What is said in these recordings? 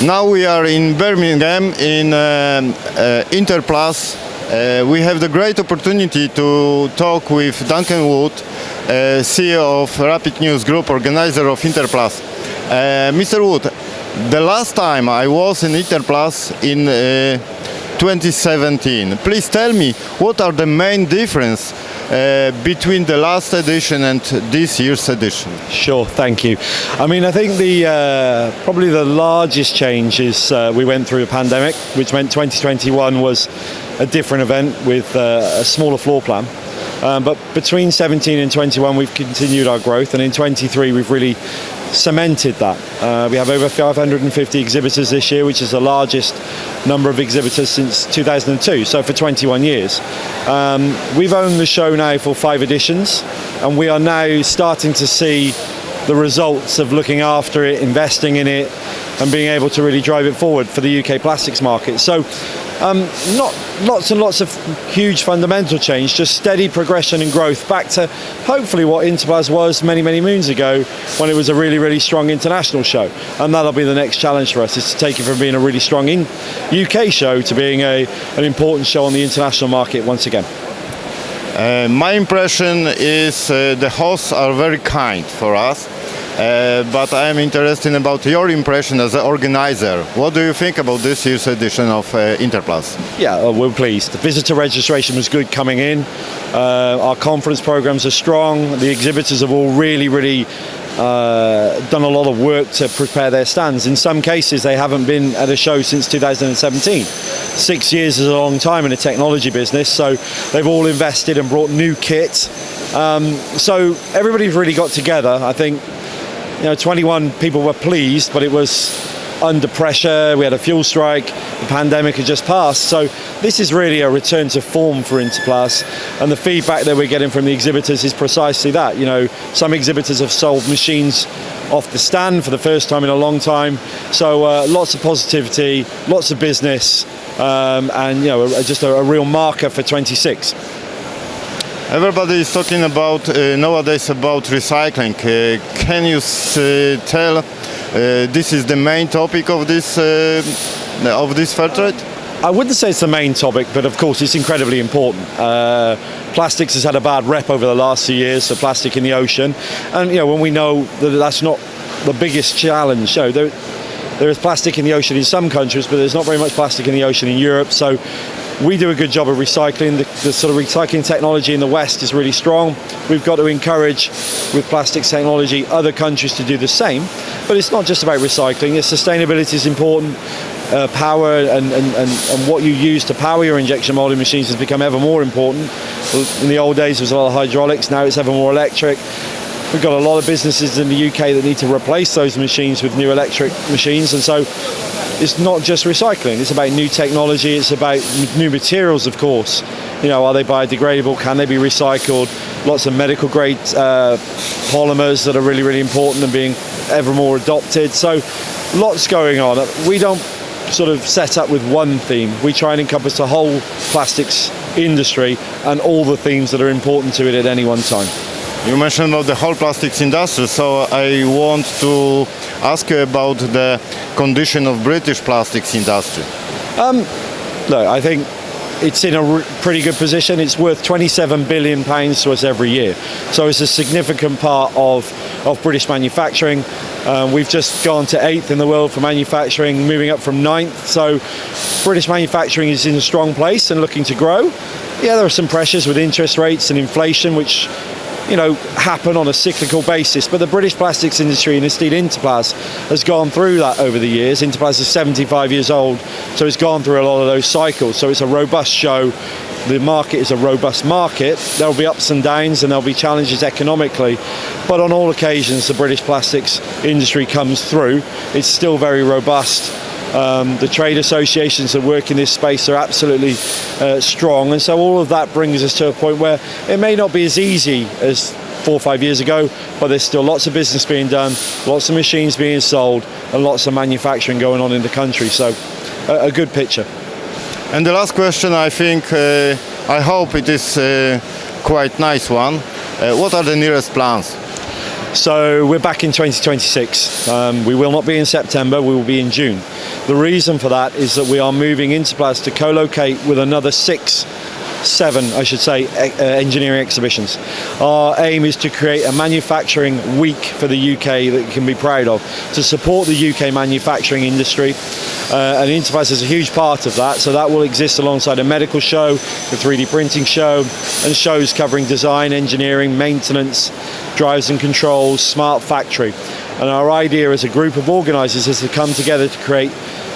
Now we are in Birmingham in Interplas. We have the great opportunity to talk with Duncan Wood, CEO of Rapid News Group, organizer of Interplas. Mr. Wood, the last time I was in Interplas in 2017. Please tell me what are the main difference between the last edition and this year's edition? Sure, thank you. I mean, I think probably the largest change is we went through a pandemic, which meant 2021 was a different event with a smaller floor plan. But between 17 and 21, we've continued our growth, and in 23, we've really cemented that. We have over 550 exhibitors this year, which is the largest number of exhibitors since 2002, so for 21 years. We've owned the show now for 5 editions, and we are now starting to see the results of looking after it, investing in it, and being able to really drive it forward for the UK plastics market. So not lots and lots of huge fundamental change, just steady progression and growth back to hopefully what Interplas was many, many moons ago when it was a really, really strong international show. And that'll be the next challenge for us, is to take it from being a really strong UK show to being an important show on the international market once again. My impression is the hosts are very kind for us. But I am interested about your impression as an organizer. What do you think about this year's edition of Interplas? Yeah, we're pleased. The visitor registration was good coming in. Our conference programs are strong. The exhibitors have all really done a lot of work to prepare their stands. In some cases, they haven't been at a show since 2017. 6 years is a long time in a technology business, so they've all invested and brought new kit. So everybody's really got together. I think 21 people were pleased, but it was under pressure. We had a fuel strike, the pandemic had just passed. So this is really a return to form for Interplas, and the feedback that we're getting from the exhibitors is precisely that. Some exhibitors have sold machines off the stand for the first time in a long time. So lots of positivity, lots of business, and just a real marker for 26. Everybody is talking about nowadays about recycling. Can you tell this is the main topic of this fair trade? I wouldn't say it's the main topic, but of course it's incredibly important. Plastics has had a bad rep over the last few years, so plastic in the ocean, and when we know that that's not the biggest challenge. So there is plastic in the ocean in some countries, but there's not very much plastic in the ocean in Europe. So we do a good job of recycling. The sort of recycling technology in the West is really strong. We've got to encourage, with plastics technology, other countries to do the same. But it's not just about recycling. Sustainability is important. Power and what you use to power your injection molding machines has become ever more important. In the old days, there was a lot of hydraulics. Now it's ever more electric. We've got a lot of businesses in the UK that need to replace those machines with new electric machines, and so it's not just recycling. It's about new technology. It's about new materials, of course. Are they biodegradable? Can they be recycled? Lots of medical grade polymers that are really, really important and being ever more adopted. So lots going on. We don't sort of set up with one theme. We try and encompass the whole plastics industry and all the themes that are important to it at any one time. You mentioned about the whole plastics industry, so I want to ask you about the condition of British plastics industry. Look, I think it's in a pretty good position. It's worth £27 billion to us every year. So it's a significant part of British manufacturing. We've just gone to 8th in the world for manufacturing, moving up from 9th. So British manufacturing is in a strong place and looking to grow. Yeah, there are some pressures with interest rates and inflation, which happen on a cyclical basis, but the British plastics industry, and indeed Interplas, has gone through that over the years. Interplas is 75 years old, so it's gone through a lot of those cycles. So it's a robust show. The market is a robust market. There'll be ups and downs, and there'll be challenges economically, but on all occasions the British plastics industry comes through. It's still very robust. The trade associations that work in this space are absolutely strong, and so all of that brings us to a point where it may not be as easy as 4 or 5 years ago, but there's still lots of business being done, lots of machines being sold, and lots of manufacturing going on in the country. So a good picture. And the last question, I think, I hope it is quite nice one. What are the nearest plans? So we're back in 2026. We will not be in September, we will be in June. The reason for that is that we are moving Interplas to co-locate with another seven, I should say, engineering exhibitions. Our aim is to create a manufacturing week for the UK that you can be proud of, to support the UK manufacturing industry. And Interplas is a huge part of that, so that will exist alongside a medical show, the 3D printing show, and shows covering design, engineering, maintenance, drives and controls, smart factory. And our idea as a group of organisers is to come together to create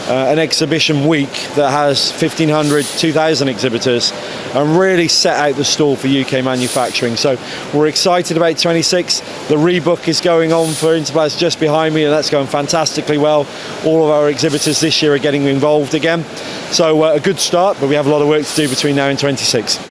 an exhibition week that has 1,500, 2,000 exhibitors and really set out the stall for UK manufacturing. So we're excited about 26. The rebook is going on for Interplas just behind me, and that's going fantastically well. All of our exhibitors this year are getting involved again. So a good start, but we have a lot of work to do between now and 26.